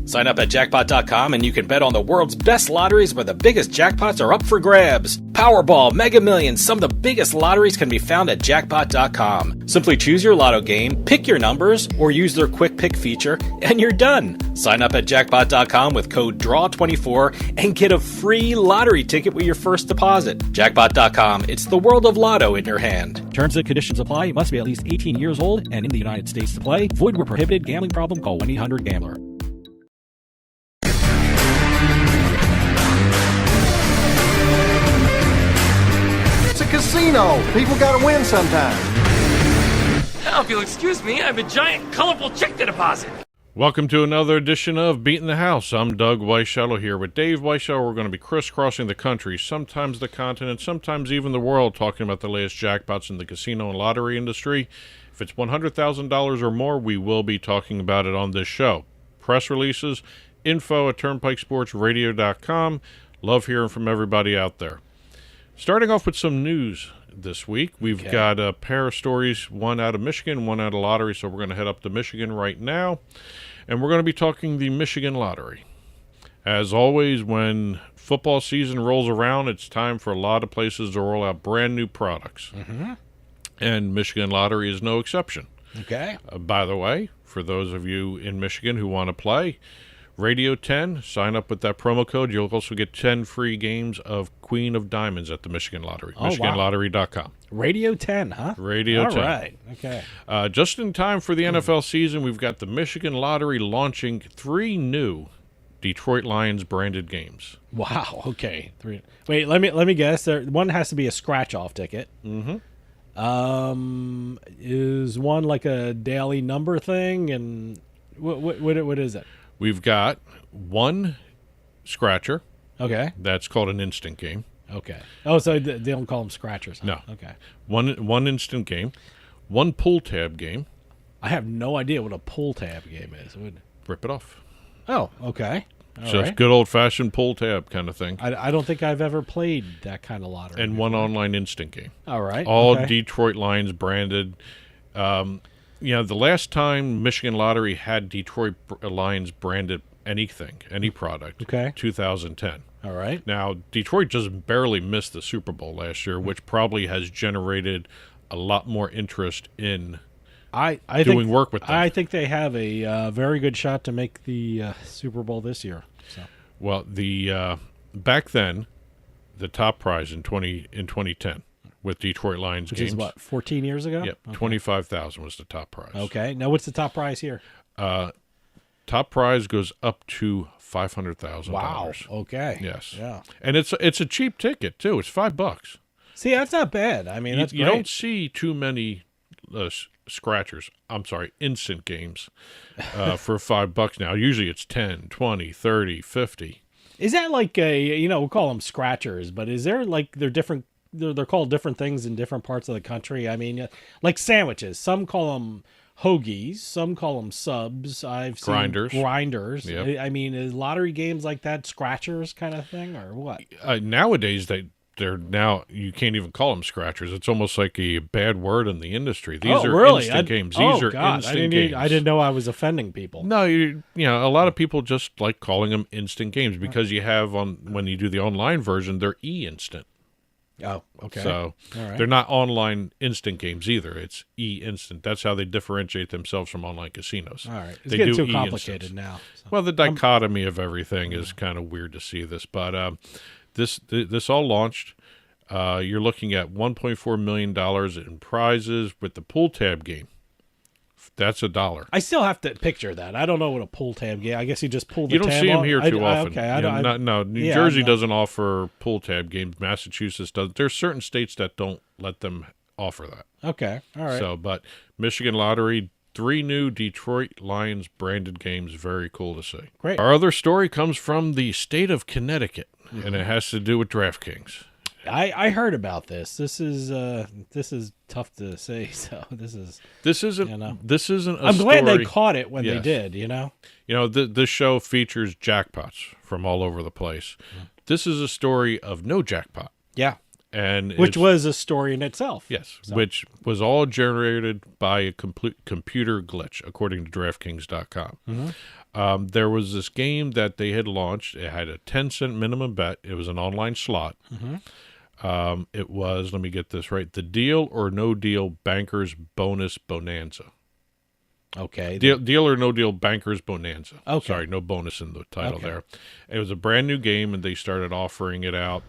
Sign up at jackpot.com and you can bet on the world's best lotteries where the biggest jackpots are up for grabs. Powerball, Mega Millions, some of the biggest lotteries can be found at jackpot.com. Simply choose your lotto game, pick your numbers, or use their quick pick feature, and you're done. Sign up at jackpot.com with code DRAW24 and get a free lottery ticket with your first deposit. Jackpot.com, it's the world of lotto in your hand. Terms and conditions apply. You must be at least 18 years old and in the United States to play. Void where prohibited. Gambling problem? Call 1-800-GAMBLER. It's a casino. People gotta win sometime. Now, if you'll excuse me, I have a giant, colorful check to deposit. Welcome to another edition of Beatin the House. I'm Doug Weischadle here with Dave Weischadle. We're going to be crisscrossing the country, sometimes the continent, sometimes even the world, talking about the latest jackpots in the casino and lottery industry. If it's $100,000 or more, we will be talking about it on this show. Press releases, info at turnpikesportsradio.com. Love hearing from everybody out there. Starting off with some news this week, we've got a pair of stories, one out of Michigan, one out of lottery, so we're going to head up to Michigan right now, and we're going to be talking the Michigan Lottery. As always, when football season rolls around, it's time for a lot of places to roll out brand new products. Mm-hmm. And Michigan Lottery is no exception. Okay. By the way, for those of you in Michigan who want to play, Radio 10, sign up with that promo code. You'll also get 10 free games of Queen of Diamonds at the Michigan Lottery. Oh, MichiganLottery.com. Radio 10, huh? Radio 10. All right. Okay. Just in time for the NFL season, we've got the Michigan Lottery launching 3 new Detroit Lions branded games. Wow. Okay. 3. Wait, let me guess. One has to be a scratch-off ticket. Mm-hmm. Is one like a daily number thing, and what is it? We've got one scratcher. Okay. That's called an instant game. Okay. Oh, so they don't call them scratchers. Huh? No. Okay. One instant game. One pull tab game. I have no idea what a pull tab game is. Rip it off. Oh, okay. Just good old-fashioned pull tab kind of thing. I don't think I've ever played that kind of lottery. And one online instant game. All right. All Detroit Lions branded. The last time Michigan Lottery had Detroit Lions branded anything, any product, 2010. All right. Now, Detroit just barely missed the Super Bowl last year, which probably has generated a lot more interest in doing work with them. I think they have a very good shot to make the Super Bowl this year. So. Well, back then, the top prize in 2010 with Detroit Lions games. Which is what, 14 years ago? Yep, okay. $25,000 was the top prize. Okay. Now, what's the top prize here? Top prize goes up to $500,000. Wow. Okay. Yes. Yeah. And it's a cheap ticket too. It's $5. See, that's not bad. I mean, that's you great. don't see too many instant games for $5 now. Usually it's 10, 20, 30, 50. Is that like we'll call them scratchers, but is there like they're called different things in different parts of the country? I mean, like sandwiches. Some call them hoagies, some call them subs. I've seen grinders. Yep. I mean, is lottery games like that scratchers kind of thing or what? Nowadays they're now, you can't even call them scratchers. It's almost like a bad word in the industry. These are really? instant games. These are God. instant games. I didn't know I was offending people. No, a lot of people just like calling them instant games because you have when you do the online version, they're e-instant. Oh, okay. So they're not online instant games either. It's e-instant. That's how they differentiate themselves from online casinos. All right. It's they getting do too complicated now. So. Well, the dichotomy of everything is kind of weird to see this. But this all launched. You're looking at $1.4 million in prizes with the pull tab game. That's $1. I still have to picture that. I don't know what a pull tab game. I guess you just pull the tab. You don't see them here too often. Okay, New Jersey doesn't offer pull tab games. Massachusetts does. There's certain states that don't let them offer that. Okay, all right. So, but Michigan Lottery, 3 new Detroit Lions branded games. Very cool to see. Great. Our other story comes from the state of Connecticut, and it has to do with DraftKings. I heard about this. This is tough to say. So this isn't. I'm glad they caught it when they did. This show features jackpots from all over the place. Mm. This is a story of no jackpot. Yeah, and which was a story in itself. Yes, which was all generated by a complete computer glitch, according to DraftKings.com. There was this game that they had launched. It had a 10-cent minimum bet. It was an online slot. It was, let me get this right, the Deal or No Deal Bankers Bonus Bonanza. Okay. Deal or No Deal Bankers Bonanza. Okay. Sorry, no bonus in the title there. It was a brand new game, and they started offering it out.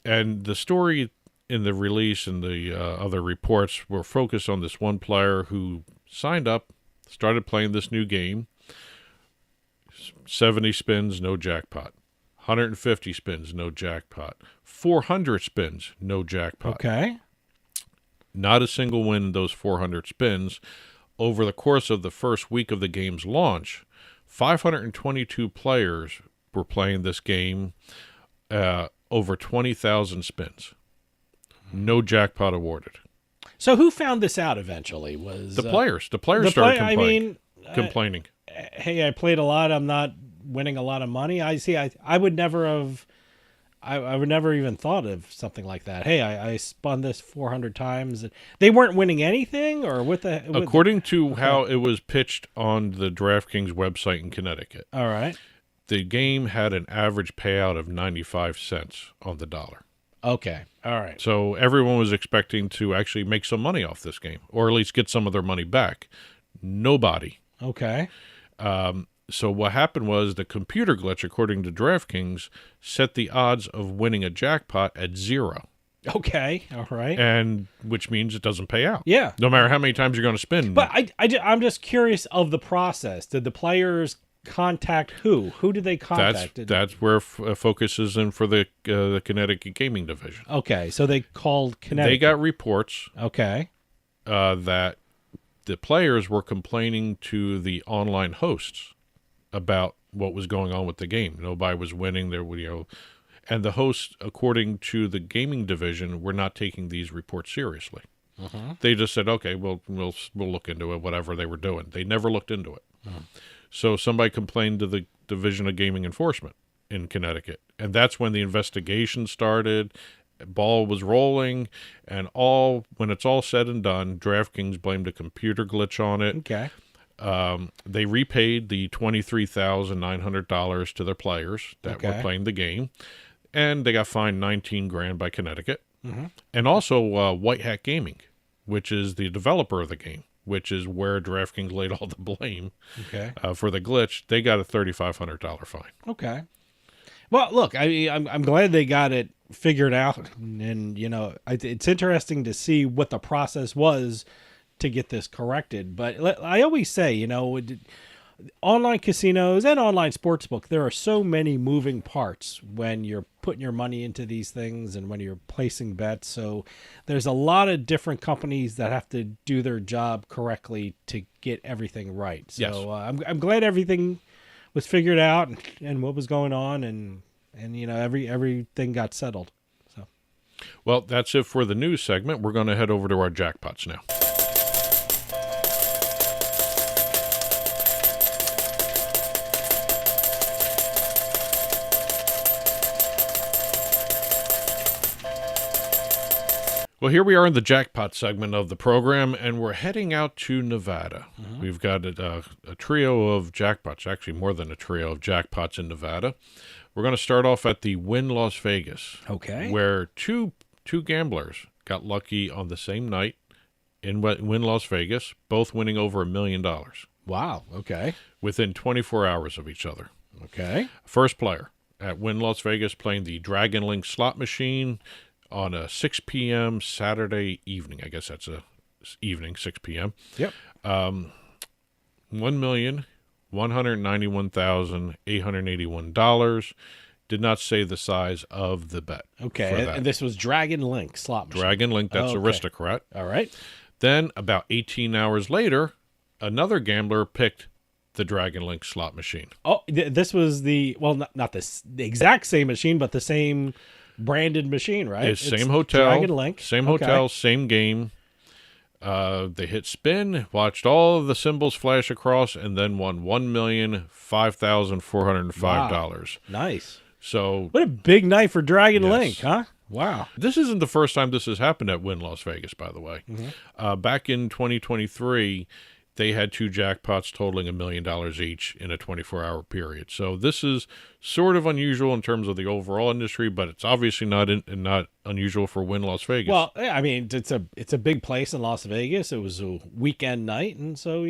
And the story in the release and the other reports were focused on this one player who signed up, started playing this new game. 70 spins, no jackpot. 150 spins, no jackpot. 400 spins, no jackpot. Okay. Not a single win in those 400 spins. Over the course of the first week of the game's launch, 522 players were playing this game, over 20,000 spins. No jackpot awarded. So who found this out eventually? Was the players. The players started complaining. Hey, I played a lot. I'm not winning a lot of money. I see. I would never have. I would never even thought of something like that. Hey, I spun this 400 times. They weren't winning anything, or according to how it was pitched on the DraftKings website in Connecticut. All right. The game had an average payout of 95 cents on the dollar. Okay. All right. So everyone was expecting to actually make some money off this game, or at least get some of their money back. Nobody. Okay. So what happened was the computer glitch, according to DraftKings, set the odds of winning a jackpot at 0. Okay. All right. And which means it doesn't pay out. Yeah. No matter how many times you're going to spin. But I'm just curious of the process. Did the players contact who? Who did they contact? That's where focus is in for the Connecticut Gaming Division. Okay. So they called Connecticut. They got reports. Okay. That the players were complaining to the online hosts about what was going on with the game. Nobody was winning. And the hosts, according to the gaming division, were not taking these reports seriously. They just said, "Okay, we'll look into it." Whatever they were doing, they never looked into it. So somebody complained to the Division of Gaming Enforcement in Connecticut, and that's when the investigation started. Ball was rolling, and when it's all said and done, DraftKings blamed a computer glitch on it. Okay. They repaid the $23,900 to their players that were playing the game, and they got fined $19,000 by Connecticut, and also White Hat Gaming, which is the developer of the game, which is where DraftKings laid all the blame for the glitch. They got a $3,500 fine. Okay. Well, look, I'm glad they got it figured out, and it's interesting to see what the process was to get this corrected. But I always say, online casinos and online sportsbook, there are so many moving parts when you're putting your money into these things and when you're placing bets. So there's a lot of different companies that have to do their job correctly to get everything right. So yes. I'm glad everything was figured out and what was going on, and everything got settled. So, well, that's it for the news segment. We're going to head over to our jackpots now. Well, here we are in the jackpot segment of the program, and we're heading out to Nevada. We've got a trio of jackpots, actually more than a trio of jackpots in Nevada. We're going to start off at the Wynn Las Vegas, where two gamblers got lucky on the same night in Wynn Las Vegas, both winning over $1 million. Wow, okay. Within 24 hours of each other. Okay. First player at Wynn Las Vegas playing the Dragon Link slot machine on a 6 p.m. Saturday evening. I guess that's evening, 6 p.m. Yep. $1,191,881. Did not say the size of the bet. Okay, and this was Dragon Link slot machine. Dragon Link, that's Aristocrat. All right. Then, about 18 hours later, another gambler picked the Dragon Link slot machine. Oh, this was not the exact same machine, but the same branded machine, right? It's same hotel, Dragon Link. Same hotel, same game. They hit spin, watched all of the symbols flash across, and then won $1,005,405. Wow. Nice. So what a big night for Dragon Link, huh? Wow. This isn't the first time this has happened at Wynn Las Vegas, by the way. Back in 2023, they had 2 jackpots totaling $1 million each in a 24-hour period. So this is sort of unusual in terms of the overall industry, but it's obviously not unusual for Wynn Las Vegas. Well, I mean, it's a big place in Las Vegas. It was a weekend night, and so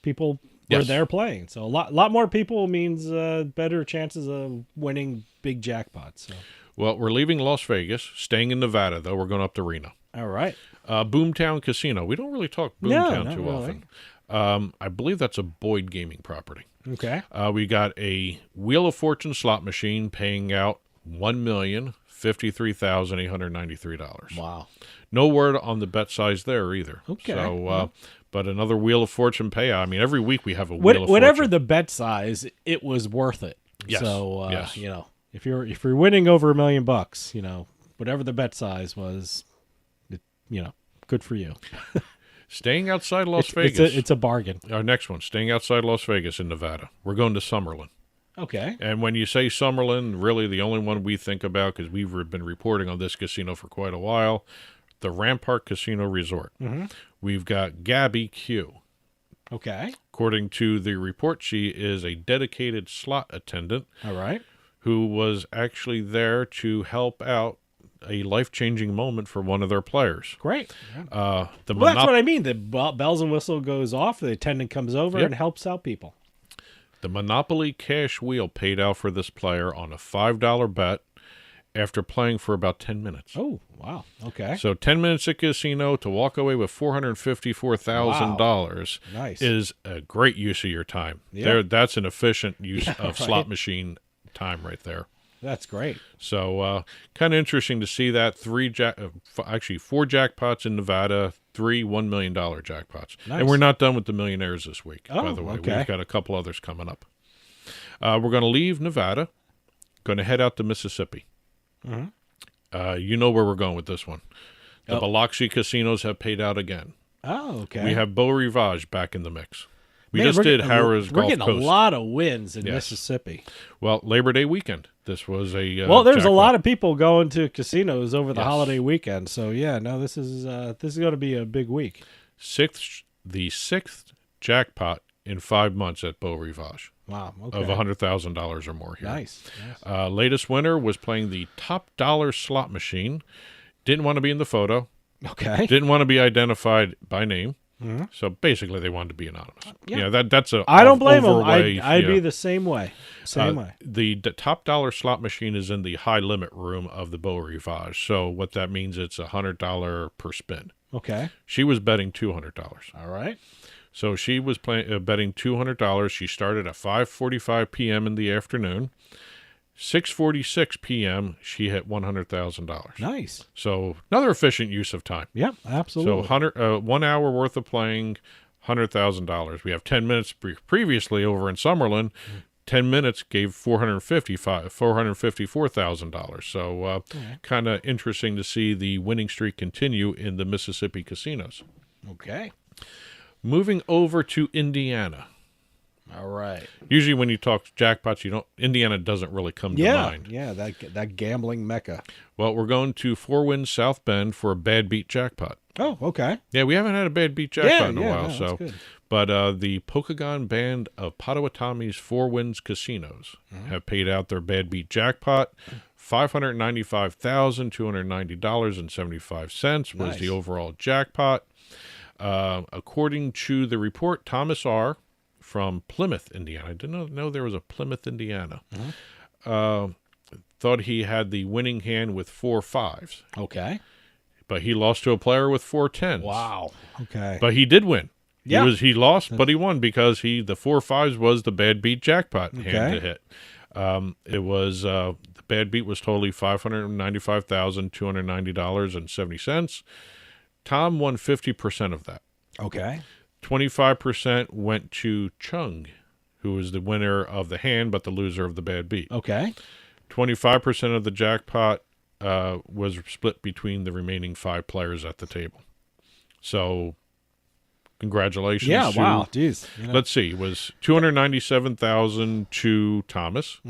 people were there playing. So a lot more people means better chances of winning big jackpots. So. Well, we're leaving Las Vegas, staying in Nevada, though. We're going up to Reno. All right. Boomtown Casino. We don't really talk Boomtown too often. I believe that's a Boyd Gaming property. Okay. We got a Wheel of Fortune slot machine paying out $1,053,893. Wow. No word on the bet size there either. Okay. So, but another Wheel of Fortune payout. I mean, every week we have a Wheel of Fortune. Whatever the bet size, it was worth it. Yes. So, yes. if you're winning over $1 million, whatever the bet size was, good for you. Staying outside Las Vegas. It's a bargain. Our next one, staying outside Las Vegas in Nevada. We're going to Summerlin. Okay. And when you say Summerlin, really the only one we think about, because we've been reporting on this casino for quite a while, the Rampart Casino Resort. Mm-hmm. We've got Gabby Q. Okay. According to the report, she is a dedicated slot attendant. All right. Who was actually there to help out a life-changing moment for one of their players. Great. Yeah. That's what I mean. The bells and whistle goes off. The attendant comes over and helps out people. The Monopoly cash wheel paid out for this player on a $5 bet after playing for about 10 minutes. Oh, wow. Okay. So 10 minutes at casino to walk away with $454,000 Nice. is a great use of your time. Yeah. That's an efficient use of slot machine time right there. That's great. So kind of interesting to see that. 4 jackpots in Nevada, 3 $1 million jackpots. Nice. And we're not done with the millionaires this week, by the way. Okay. We've got a couple others coming up. We're going to leave Nevada, going to head out to Mississippi. Mm-hmm. You know where we're going with this one. The Biloxi casinos have paid out again. Oh, okay. We have Beau Rivage back in the mix. We just did Harrah's Gulf Coast. We're getting a lot of wins in Mississippi. Well, Labor Day weekend. This was a there's jackpot. A lot of people going to casinos over the holiday weekend. So this is going to be a big week. The sixth jackpot in 5 months at Beau Rivage. Wow. Okay. Of $100,000 or more here. Nice. Latest winner was playing the top dollar slot machine. Didn't want to be in the photo. Okay. Didn't want to be identified by name. Mm-hmm. So basically, they wanted to be anonymous. Yeah, that's a. I don't blame them. I'd be the same way. Way. The top dollar slot machine is in the high limit room of the Beau Rivage. So what that means, it's $100 per spin. Okay. She was betting $200. All right. So she was betting $200. She started at 5:45 p.m. in the afternoon. 6:46 p.m. she hit $100,000. Nice. So another efficient use of time. Yeah, absolutely. So 1 hour worth of playing, $100,000. We have 10 minutes previously over in Summerlin. 10 minutes gave $454,000. So kind of interesting to see the winning streak continue in the Mississippi casinos. Okay. Moving over to Indiana. All right. Usually when you talk jackpots, Indiana doesn't really come to mind. Yeah, that gambling mecca. Well, we're going to Four Winds South Bend for a bad beat jackpot. Oh, okay. Yeah, we haven't had a bad beat jackpot in a while. That's good. But the Pokagon band of Potawatomi's Four Winds Casinos have paid out their bad beat jackpot. $595,290.75 was the overall jackpot. According to the report, Thomas R. from Plymouth, Indiana. I didn't know there was a Plymouth, Indiana. Thought he had the winning hand with 4 5s. Okay. But he lost to a player with 4 10s. Wow. Okay. But he did win. Yeah. He lost, but he won because the 4 5s was the bad beat jackpot hand to hit. It was the bad beat was totally $595,290.70. Tom won 50% of that. Okay. 25% went to Chung, who was the winner of the hand, but the loser of the bad beat. Okay. 25% of the jackpot was split between the remaining 5 players at the table. So, congratulations. Yeah, wow. Jeez. Let's see. It was $297,000 to Thomas.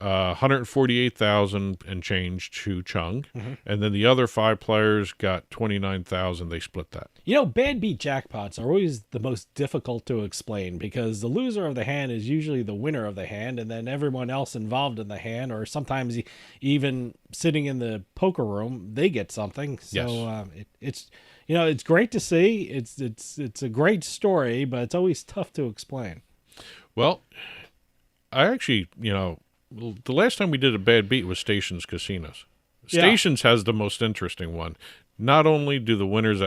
$148,000 and change to Chung, and then the other 5 players got $29,000. They split that. You know, bad beat jackpots are always the most difficult to explain because the loser of the hand is usually the winner of the hand, and then everyone else involved in the hand, or sometimes even sitting in the poker room, they get something. So it's you know, it's great to see. It's a great story, but it's always tough to explain. Well, I actually, the last time we did a bad beat was Stations Casinos. Stations has the most interesting one. Not only do the winners,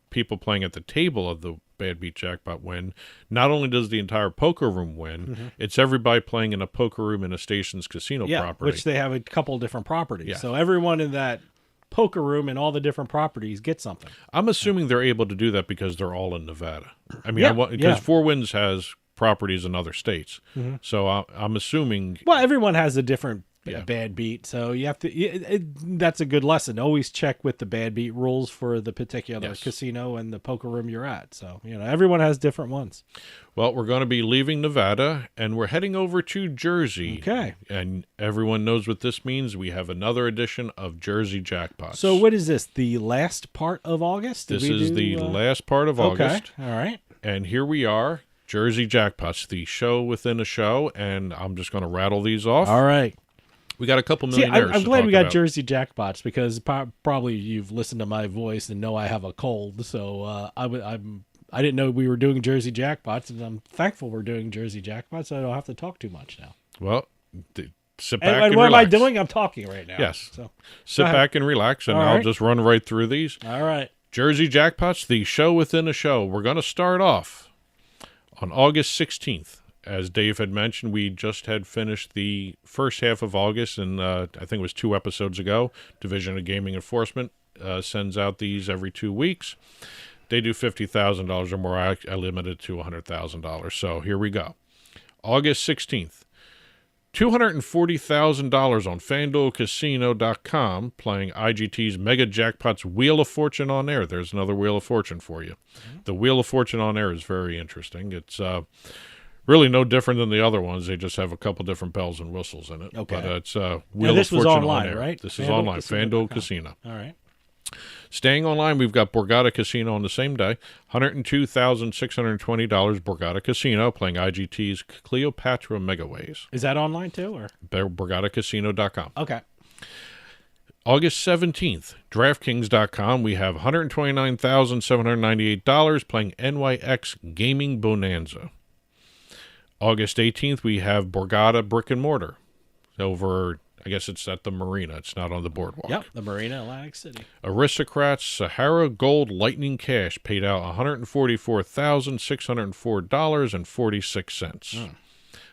people playing at the table of the bad beat jackpot win, not only does the entire poker room win, it's everybody playing in a poker room in a Stations Casino property. Which they have a couple different properties. Yeah. So everyone in that poker room and all the different properties get something. I'm assuming they're able to do that because they're all in Nevada. I mean, because Four Winds has properties in other states. So I'm assuming... Well, everyone has a different bad beat, so you have to... that's a good lesson. Always check with the bad beat rules for the particular casino and the poker room you're at. So, everyone has different ones. Well, we're going to be leaving Nevada, and we're heading over to Jersey. Okay. And everyone knows what this means. We have another edition of Jersey Jackpots. So what is this, the last part of August? This is the last part of August. Okay, all right. And here we are, Jersey Jackpots, the show within a show, and I'm just going to rattle these off. All right. We got a couple millionaires. I'm glad we got Jersey Jackpots because probably you've listened to my voice and know I have a cold. So I didn't know we were doing Jersey Jackpots, and I'm thankful we're doing Jersey Jackpots, so I don't have to talk too much now. Well, sit back and what relax. am I doing? I'm talking right now. Yes. So sit back and relax, and I'll just run right through these. All right. Jersey Jackpots, the show within a show. We're going to start off on August 16th. As Dave had mentioned, we just had finished the first half of August, and I think it was 2 episodes ago. Division of Gaming Enforcement sends out these every 2 weeks. They do $50,000 or more. I limited to $100,000. So here we go. August 16th, $240,000 on FanDuelCasino.com playing IGT's Mega Jackpots Wheel of Fortune on Air. There's another Wheel of Fortune for you. The Wheel of Fortune on Air is very interesting. It's really no different than the other ones. They just have a couple different bells and whistles in it. Okay. But it's Wheel this of was Fortune online, on Air. right? This is online. FanDuel Casino. All right. Staying online, we've got Borgata Casino on the same day. $102,620 Borgata Casino playing IGT's Cleopatra Megaways. Is that online too, or BorgataCasino.com. okay? August 17th, DraftKings.com, we have $129,798 playing NYX Gaming Bonanza. August 18th, we have Borgata Brick and Mortar over, I guess it's at the Marina. It's not on the boardwalk. Yep, the Marina, Atlantic City. Aristocrats Sahara Gold Lightning Cash paid out $144,604.46.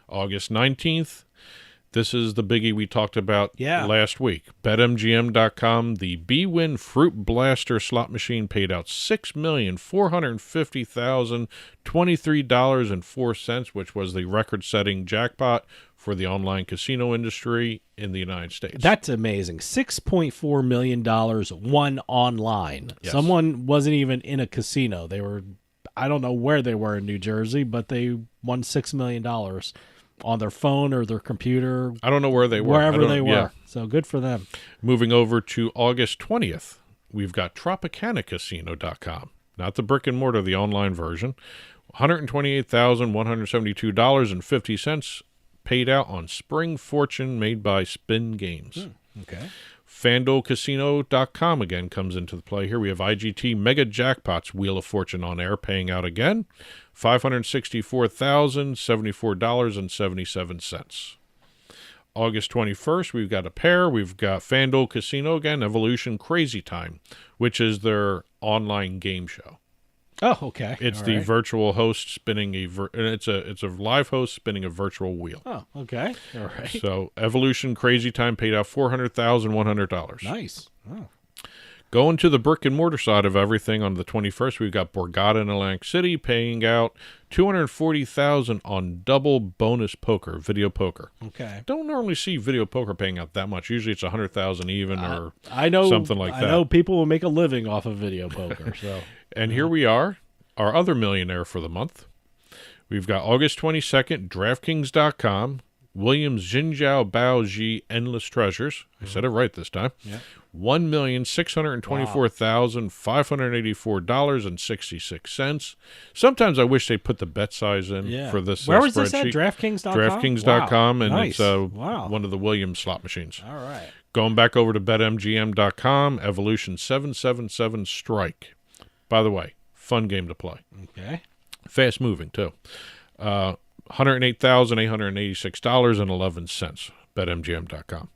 August 19th, this is the biggie we talked about last week. BetMGM.com, the B-Win Fruit Blaster slot machine paid out $6,450,023.04, which was the record-setting jackpot for the online casino industry in the United States. That's amazing. $6.4 million won online. Yes. Someone wasn't even in a casino. They were, I don't know where they were in New Jersey, but they won $6 million on their phone or their computer. I don't know where they were. Wherever they were. Yeah. So good for them. Moving over to August 20th, we've got TropicanaCasino.com. Not the brick and mortar, the online version. $128,172.50 paid out on Spring Fortune made by Spin Games. Okay. FanDuelCasino.com again comes into the play here. We have IGT Mega Jackpots Wheel of Fortune on air paying out again. $564,074.77. August 21st, we've got a pair. We've got FanDuel Casino again, Evolution Crazy Time, which is their online game show. Oh, okay. It's All the right. virtual host spinning it's a live host spinning a virtual wheel. Oh, okay. All right. So Evolution Crazy Time paid out $400,100. Nice. Oh. Going to the brick and mortar side of everything on the 21st, we've got Borgata in Atlantic City paying out $240,000 on double bonus poker, video poker. Okay. Don't normally see video poker paying out that much. Usually it's $100,000 even or something like that. I know people will make a living off of video poker. So. And here we are, our other millionaire for the month. We've got August 22nd, DraftKings.com. Williams Jinjiao Baoji Endless Treasures. I said it right this time. Yeah. $1,624,584.66. Sometimes I wish they put the bet size in for this Where was spreadsheet. this at? DraftKings.com? DraftKings.com, and nice. it's wow. one of the Williams slot machines. All right. Going back over to BetMGM.com, Evolution 777 Strike. By the way, fun game to play. Okay. Fast moving, too. $108,886.11. BetMGM.com.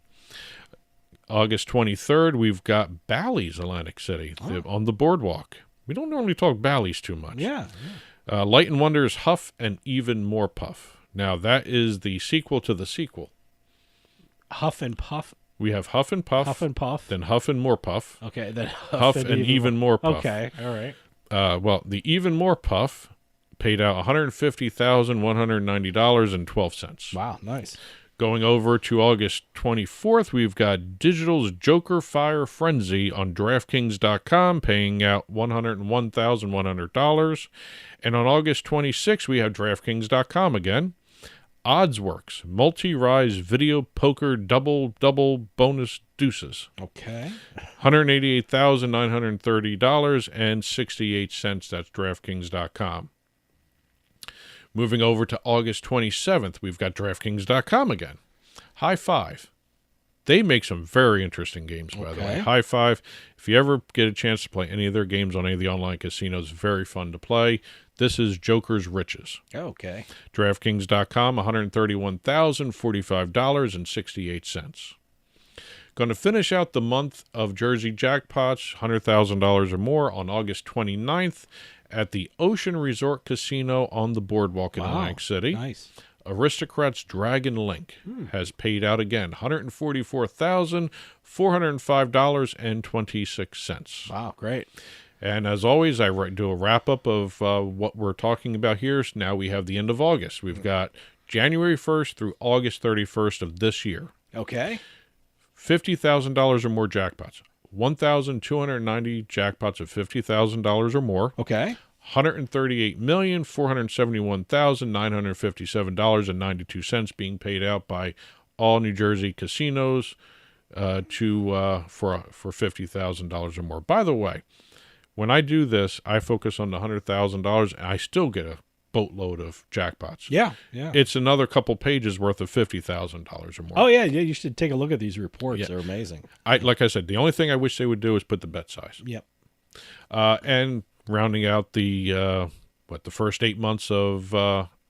August 23rd, we've got Bally's Atlantic City on the boardwalk. We don't normally talk Bally's too much. Yeah. Light and Wonder's Huff and Even More Puff. Now, that is the sequel to the sequel. Huff and Puff. We have Huff and Puff. Huff and Puff. Then Huff and More Puff. Okay. Then Huff and Even More Puff. Okay. All right. Well, the Even More Puff paid out $150,190.12. Wow. Nice. Going over to August 24th, we've got Digital's Joker Fire Frenzy on DraftKings.com, paying out $101,100. And on August 26th, we have DraftKings.com again. Oddsworks Multi-Rise Video Poker Double Bonus Deuces. Okay. $188,930.68. That's DraftKings.com. Moving over to August 27th, we've got DraftKings.com again. High Five. They make some very interesting games, by the way. High Five, if you ever get a chance to play any of their games on any of the online casinos, very fun to play. This is Joker's Riches. Okay. DraftKings.com, $131,045.68. Going to finish out the month of Jersey Jackpots, $100,000 or more, on August 29th at the Ocean Resort Casino on the boardwalk in Atlantic City. Nice. Aristocrats Dragon Link has paid out again, $144,405.26. Wow, great. And as always, I do a wrap-up of what we're talking about here. So now we have the end of August. We've got January 1st through August 31st of this year. Okay. $50,000 or more jackpots. 1,290 jackpots of $50,000 or more. Okay. $138,471,957.92 being paid out by all New Jersey casinos for $50,000 or more. By the way, when I do this, I focus on the $100,000, and I still get a boatload of jackpots. Yeah. It's another couple pages worth of $50,000 or more. Oh, yeah. You should take a look at these reports. Yeah. They're amazing. Like I said, the only thing I wish they would do is put the bet size. Yep. And rounding out the first 8 months of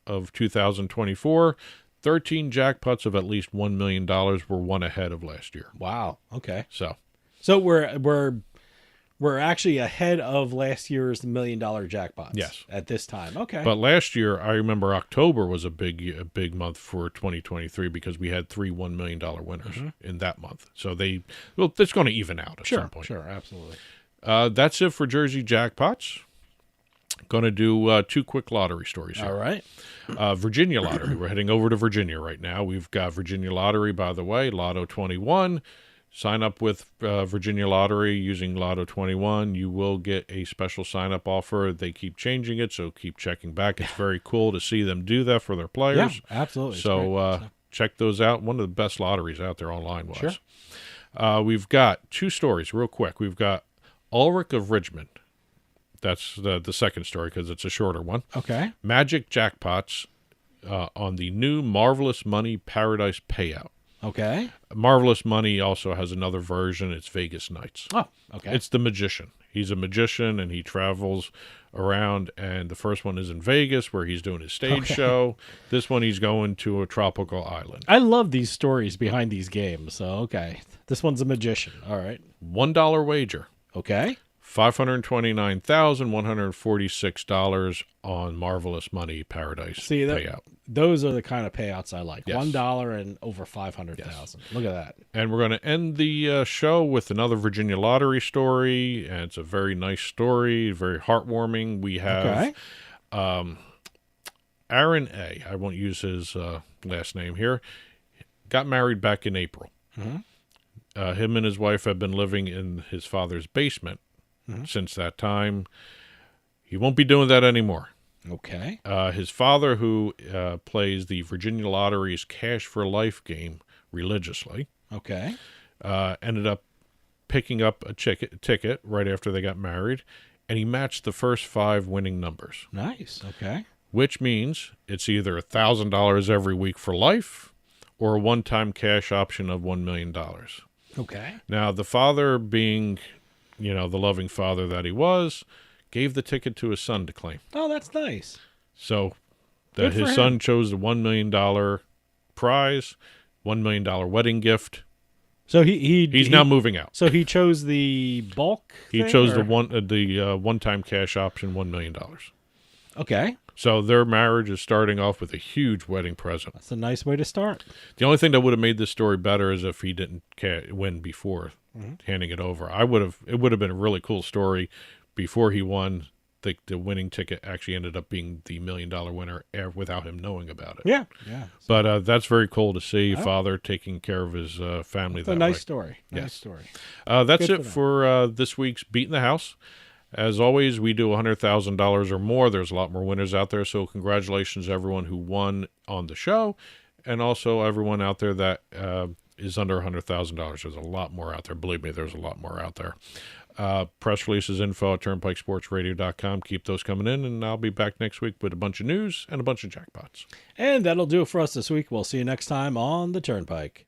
2024, 13 jackpots of at least $1 million were one ahead of last year. Wow. Okay. So we're actually ahead of last year's $1 million jackpots. Yes. At this time. Okay. But last year, I remember October was a big month for 2023 because we had 3 $1 million winners in that month. So it's going to even out at some point. Sure, absolutely. That's it for Jersey Jackpots. Going to do 2 quick lottery stories here. All right. Virginia Lottery. We're heading over to Virginia right now. We've got Virginia Lottery, by the way, Lotto 21. Sign up with Virginia Lottery using Lotto 21. You will get a special sign-up offer. They keep changing it, so keep checking back. It's very cool to see them do that for their players. Yeah, absolutely. So check those out. One of the best lotteries out there online-wise. Sure. We've got 2 stories real quick. We've got Ulrich of Richmond. That's the second story because it's a shorter one. Okay. Magic Jackpots on the new Marvelous Money Paradise Payout. Okay. Marvelous Money also has another version. It's Vegas Nights. Oh, okay. It's the magician. He's a magician, and he travels around, and the first one is in Vegas, where he's doing his stage show. This one, he's going to a tropical island. I love these stories behind these games. So, okay. This one's a magician. All right. $1 wager. Okay. $529,146 on Marvelous Money Paradise payout. Those are the kind of payouts I like. Yes. $1 and over 500,000. Yes. Look at that. And we're going to end the show with another Virginia Lottery story, and it's a very nice story, very heartwarming. We have Aaron A. I won't use his last name here. Got married back in April. Mm-hmm. Him and his wife have been living in his father's basement since that time. He won't be doing that anymore. Okay. His father, who plays the Virginia Lottery's Cash for Life game religiously, Okay. ended up picking up a ticket right after they got married, and he matched the first 5 winning numbers, Nice. Okay. which means it's either $1,000 every week for life or a one-time cash option of $1 million. Okay. Now, the father, being, the loving father that he was, gave the ticket to his son to claim. Oh, that's nice. So Good that for his him. son chose the $1 million prize, $1 million wedding gift. So he's Now moving out. So he chose the bulk. He thing, chose or? the one-time cash option, $1 million. Okay. So their marriage is starting off with a huge wedding present. That's a nice way to start. The only thing that would have made this story better is if he didn't win before handing it over. It would have been a really cool story before he won. The winning ticket actually ended up being the $1 million winner without him knowing about it. Yeah. Yeah. But that's very cool to see father taking care of his family. It's that a nice way. story. Nice Yes. story. That's Good it for for this week's Beatin the House. As always, we do $100,000 or more. There's a lot more winners out there, so congratulations to everyone who won on the show, and also everyone out there that is under $100,000. There's a lot more out there. Believe me, there's a lot more out there. Press releases, info at turnpikesportsradio.com. Keep those coming in, and I'll be back next week with a bunch of news and a bunch of jackpots. And that'll do it for us this week. We'll see you next time on the Turnpike.